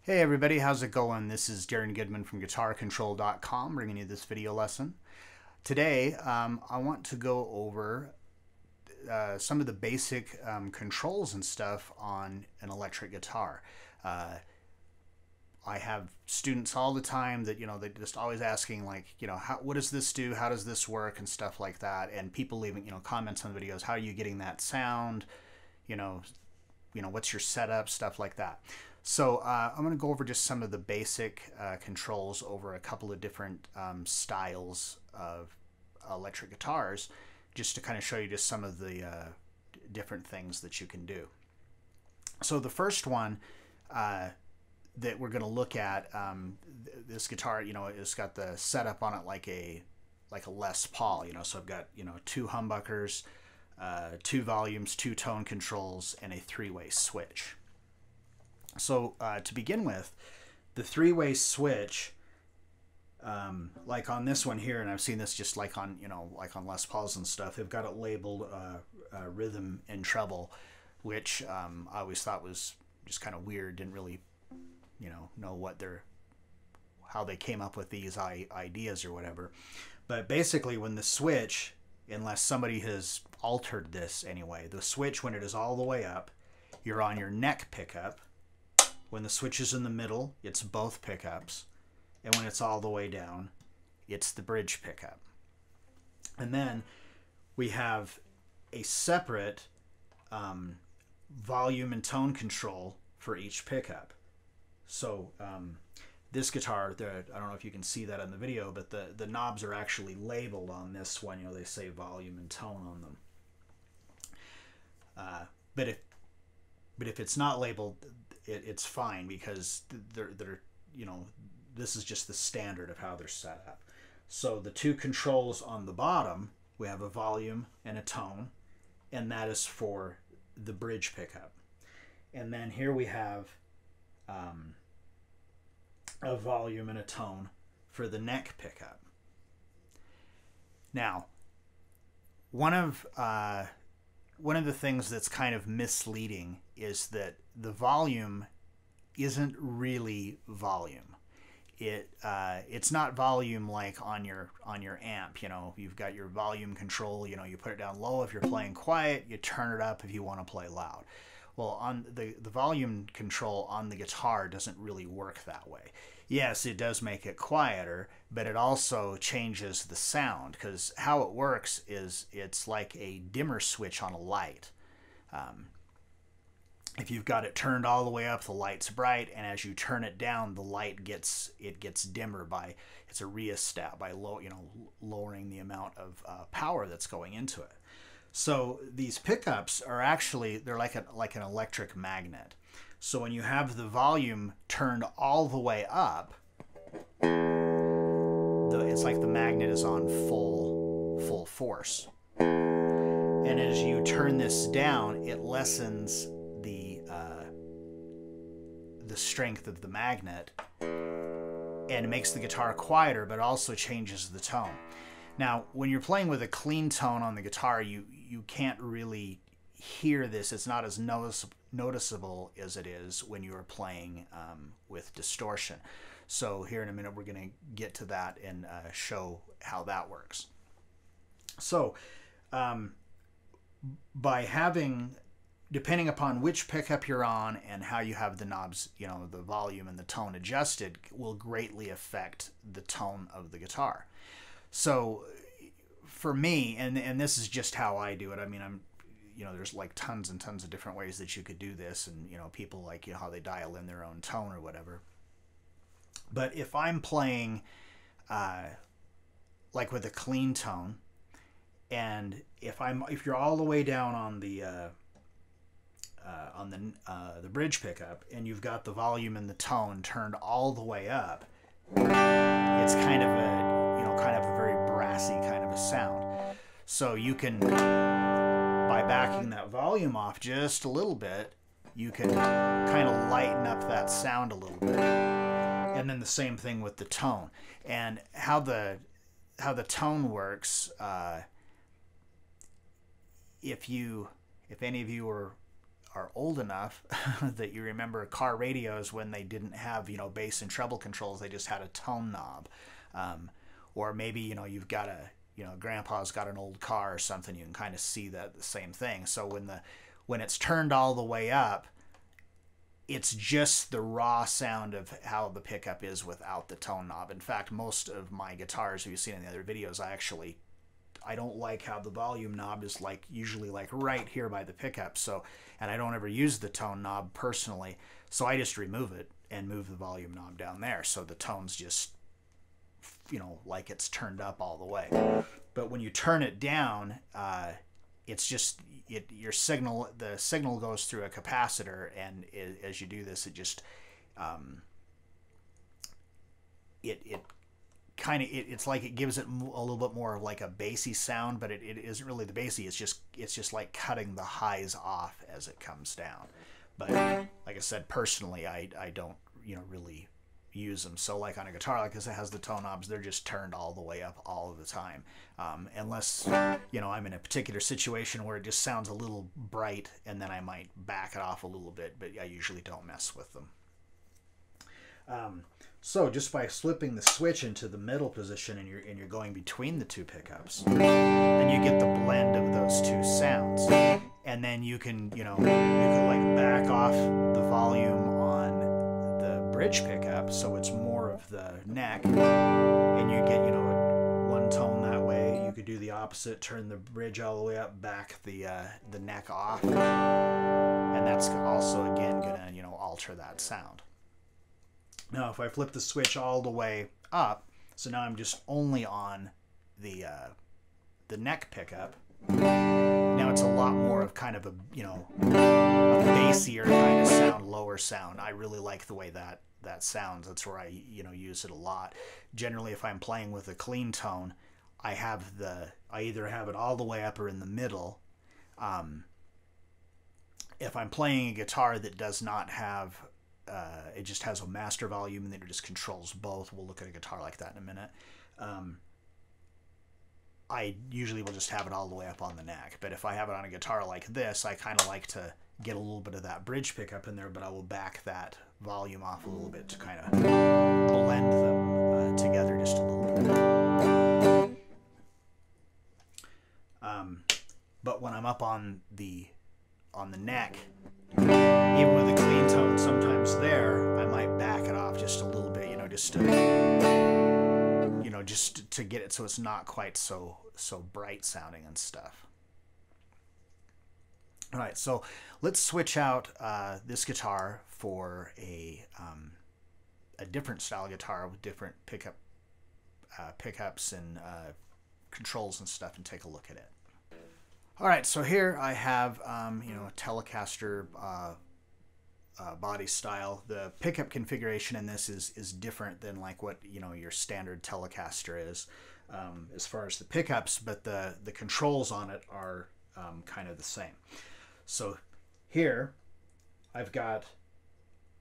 Hey everybody, how's it going? This is Darren Goodman from guitarcontrol.com bringing you this video lesson. Today I want to go over some of the basic controls and stuff on an electric guitar. I have students all the time that, they're just always asking like, what does this do? How does this work? And stuff like that. And people leaving, comments on the videos. How are you getting that sound? What's your setup? Stuff like that. So I'm going to go over just some of the basic controls over a couple of different styles of electric guitars, just to kind of show you just some of the different things that you can do. So the first one that we're going to look at, this guitar, it's got the setup on it like a Les Paul, so I've got, two humbuckers, two volumes, two tone controls, and a three-way switch. So to begin with, the three-way switch, like on this one here, and I've seen this just like on, like on Les Pauls and stuff, they've got it labeled rhythm and treble, which I always thought was just kind of weird. Didn't really, know what how they came up with these ideas or whatever. But basically, when the switch, unless somebody has altered this anyway, the switch, when it is all the way up, you're on your neck pickup. When the switch is in the middle, it's both pickups. And when it's all the way down, it's the bridge pickup. And then we have a separate volume and tone control for each pickup. So this guitar, I don't know if you can see that in the video, but the knobs are actually labeled on this one. They say volume and tone on them. But if it's not labeled, it's fine, because they're this is just the standard of how they're set up. So the two controls on the bottom, we have a volume and a tone, and that is for the bridge pickup. And then here we have a volume and a tone for the neck pickup. Now, one of the things that's kind of misleading is that the volume isn't really volume. It's not volume like on your amp. You've got your volume control. You put it down low if you're playing quiet. You turn it up if you want to play loud. Well, on the volume control on the guitar doesn't really work that way. Yes, it does make it quieter, but it also changes the sound, because how it works is it's like a dimmer switch on a light. If you've got it turned all the way up, the light's bright, and as you turn it down, the light gets dimmer it's a rheostat by lowering the amount of power that's going into it. So these pickups are actually, they're like an electric magnet. So when you have the volume turned all the way up, it's like the magnet is on full force. And as you turn this down, it lessens the strength of the magnet, and it makes the guitar quieter, but also changes the tone. Now, when you're playing with a clean tone on the guitar, you can't really hear this. It's not as noticeable as it is when you are playing with distortion. So here in a minute, we're going to get to that and show how that works. So by having, depending upon which pickup you're on and how you have the knobs, the volume and the tone adjusted, will greatly affect the tone of the guitar. So for me, and this is just how I do it. I mean, there's like tons and tons of different ways that you could do this, and people like how they dial in their own tone or whatever. But if I'm playing like with a clean tone, and if you're all the way down on the bridge pickup, and you've got the volume and the tone turned all the way up, it's kind of a very brassy kind of a sound. So you can, by backing that volume off just a little bit, you can kind of lighten up that sound a little bit. And then the same thing with the tone. And how the tone works, if any of you are are old enough that you remember car radios when they didn't have, you know, bass and treble controls, they just had a tone knob. Or maybe, you know, you've got grandpa's got an old car or something, you can kind of see the same thing. So when it's turned all the way up, it's just the raw sound of how the pickup is without the tone knob. In fact, most of my guitars, you've seen in the other videos, I don't like how the volume knob is usually right here by the pickup. So, and I don't ever use the tone knob personally. So I just remove it and move the volume knob down there. So the tone's just, you know, like it's turned up all the way. But when you turn it down, it's just, the signal goes through a capacitor, and as you do this, it just, it's like it gives it a little bit more of like a bassy sound, but it isn't really the bassy. It's just like cutting the highs off as it comes down. But like I said, personally, I don't, you know, really use them. So like on a guitar like this, it has the tone knobs, they're just turned all the way up all of the time. Unless, you know, I'm in a particular situation where it just sounds a little bright, and then I might back it off a little bit, but I usually don't mess with them. So just by flipping the switch into the middle position, and you're going between the two pickups, then you get the blend of those two sounds. And then you can like back off the volume on the bridge pickup, so it's more of the neck, and you get, you know, one tone that way. You could do the opposite, turn the bridge all the way up, back the neck off, and that's also again gonna, you know, alter that sound. Now if I flip the switch all the way up, so now I'm just only on the neck pickup. Now it's a lot more of kind of a, you know, a bassier kind of sound, lower sound. I really like the way that sounds. That's where I, you know, use it a lot. Generally, if I'm playing with a clean tone, I either have it all the way up or in the middle. If I'm playing a guitar that does not have, it just has a master volume and then it just controls both. We'll look at a guitar like that in a minute. I usually will just have it all the way up on the neck. But if I have it on a guitar like this, I kind of like to get a little bit of that bridge pickup in there, but I will back that volume off a little bit to kind of blend them together just a little bit. But when I'm up on the neck, even with a clean tone, sometimes there I might back it off just a little bit, you know, just to get it so it's not quite so bright sounding and stuff. All right, so let's switch out this guitar for a different style guitar with different pickups and controls and stuff, and take a look at it. All right, so here I have you know, a Telecaster body style. The pickup configuration in this is different than like what, you know, your standard Telecaster is as far as the pickups, but the controls on it are kind of the same. So here I've got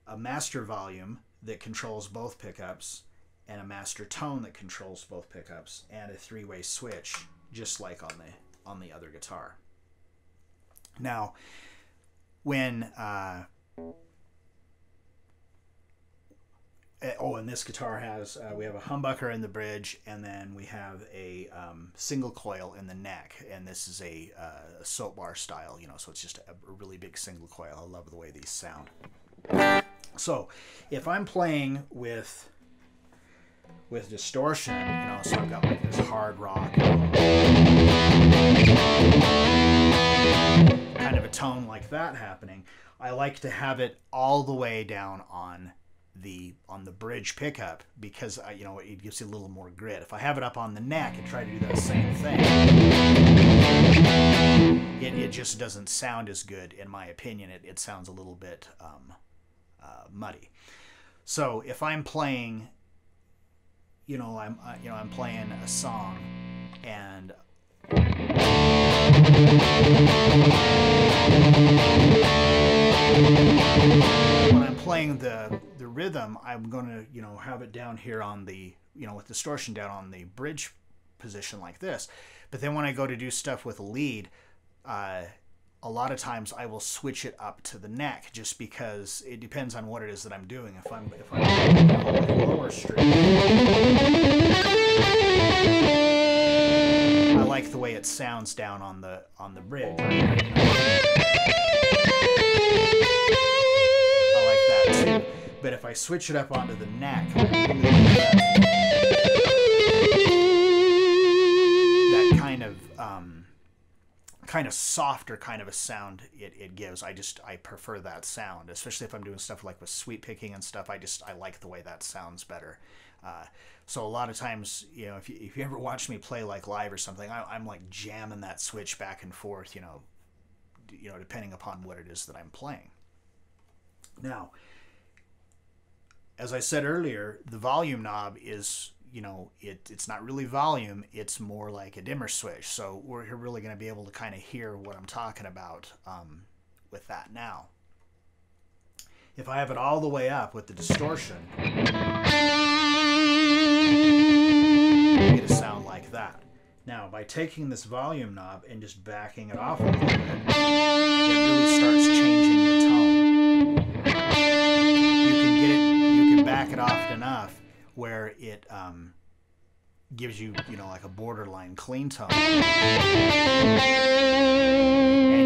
a master volume that controls both pickups, and a master tone that controls both pickups, and a three-way switch, just like on the other guitar. Now, when and this guitar has we have a humbucker in the bridge, and then we have a single coil in the neck, and this is a soap bar style, you know, so it's just a really big single coil. I love the way these sound. So if I'm playing with distortion, you know, so I've got like this hard rock kind of a tone like that happening, I like to have it all the way down on the bridge pickup, because you know, it gives you a little more grit. If I have it up on the neck and try to do that same thing, it just doesn't sound as good, in my opinion. It sounds a little bit muddy. So if I'm playing, you know, I'm playing a song, and when I'm playing the rhythm, I'm going to, you know, have it down here on the, you know, with distortion down on the bridge position like this. But then when I go to do stuff with a lead, a lot of times I will switch it up to the neck just because it depends on what it is that I'm doing. If I'm lower string, I like the way it sounds down on the bridge. I like that too. But if I switch it up onto the neck, that kind of softer kind of a sound it gives. I prefer that sound, especially if I'm doing stuff like with sweep picking and stuff. I like the way that sounds better. So a lot of times, you know, if you ever watch me play like live or something, I'm like jamming that switch back and forth, you know, depending upon what it is that I'm playing. Now, as I said earlier, the volume knob is, you know, it's not really volume, it's more like a dimmer switch. So we're really going to be able to kind of hear what I'm talking about with that now. If I have it all the way up with the distortion, you get a sound like that. Now, by taking this volume knob and just backing it off a little bit, it really starts changing the tone. You can back it off enough where it gives you, you know, like a borderline clean tone. And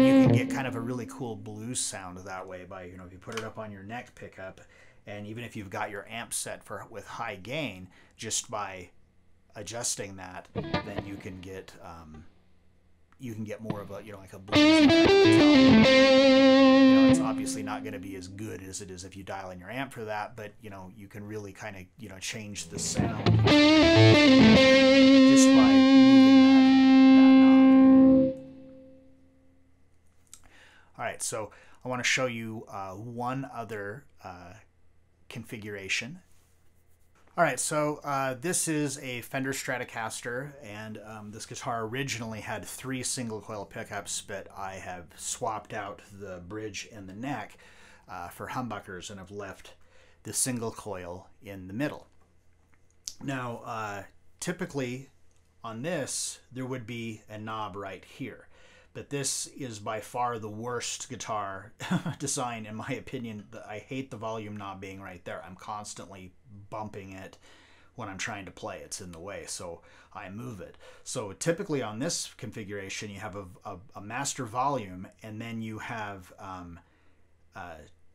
you can get kind of a really cool blues sound that way by, you know, if you put it up on your neck pickup, and even if you've got your amp set with high gain, just by adjusting that, then you can get more of a, you know, like a blues kind of a tone. You know, it's obviously not going to be as good as it is if you dial in your amp for that, but, you know, you can really kind of, you know, change the sound just by moving that knob. All right, so I want to show you one other configuration. All right, so this is a Fender Stratocaster, and this guitar originally had 3 single coil pickups, but I have swapped out the bridge and the neck for humbuckers and have left the single coil in the middle. Now, typically on this, there would be a knob right here, but this is by far the worst guitar design, in my opinion. I hate the volume knob being right there. I'm constantly bumping it when I'm trying to play. It's in the way, so I move it. So typically on this configuration, you have a master volume, and then you have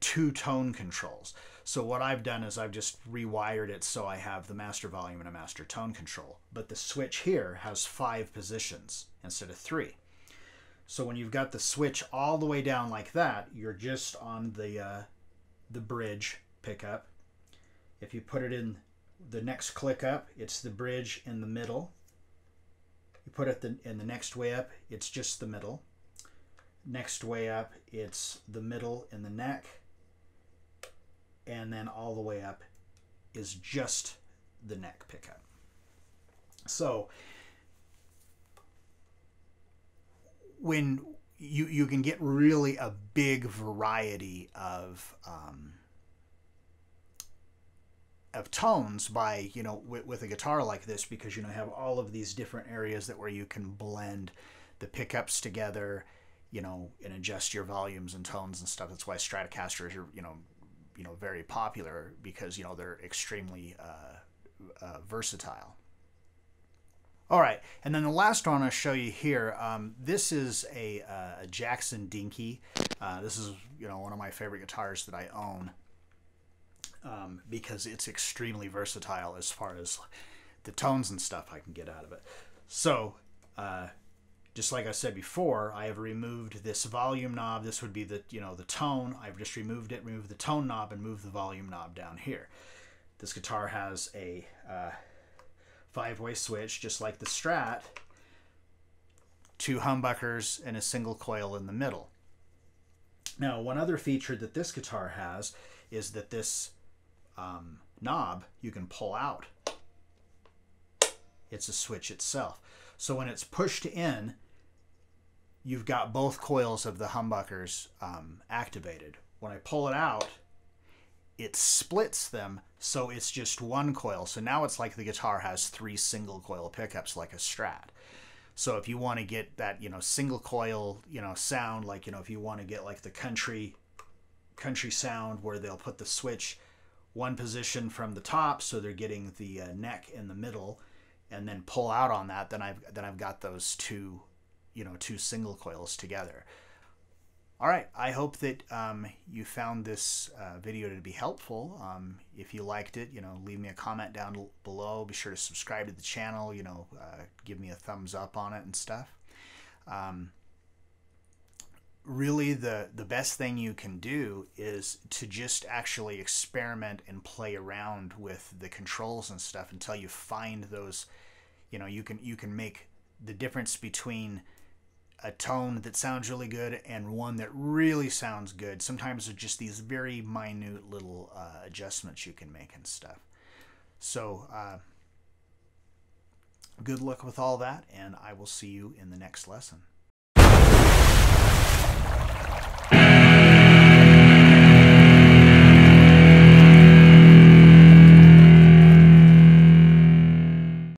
2 tone controls. So what I've done is I've just rewired it so I have the master volume and a master tone control. But the switch here has 5 positions instead of 3. So when you've got the switch all the way down like that, you're just on the bridge pickup. If you put it in the next click up, it's the bridge in the middle. You put it in the next way up, it's just the middle. Next way up, it's the middle in the neck. And then all the way up is just the neck pickup. So when you can get really a big variety of tones by, you know, with a guitar like this, because, you know, you have all of these different areas where you can blend the pickups together, you know, and adjust your volumes and tones and stuff. That's why Stratocasters are, you know, very popular, because, you know, they're extremely versatile. All right, and then the last one I'll show you here, this is a Jackson Dinky. This is, you know, one of my favorite guitars that I own, because it's extremely versatile as far as the tones and stuff I can get out of it. So, just like I said before, I have removed this volume knob. This would be the, you know, the tone. I've just removed it, removed the tone knob, and moved the volume knob down here. This guitar has a 5-way switch, just like the Strat, 2 humbuckers, and a single coil in the middle. Now, one other feature that this guitar has is that this knob you can pull out. It's a switch itself. So when it's pushed in, you've got both coils of the humbuckers activated. When I pull it out, it splits them, so it's just 1 coil. So now it's like the guitar has 3 single coil pickups like a Strat. So if you want to get that, single coil, sound, like, if you want to get like the country sound where they'll put the switch one position from the top, so they're getting the neck in the middle, and then pull out on that, then I've got those two single coils together. All right, I hope that you found this video to be helpful. If you liked it, leave me a comment down below. Be sure to subscribe to the channel, give me a thumbs up on it and stuff. Really, the best thing you can do is to just actually experiment and play around with the controls and stuff until you find those, you can make the difference between a tone that sounds really good and one that really sounds good. Sometimes they're just these very minute little adjustments you can make and stuff. So good luck with all that, and I will see you in the next lesson.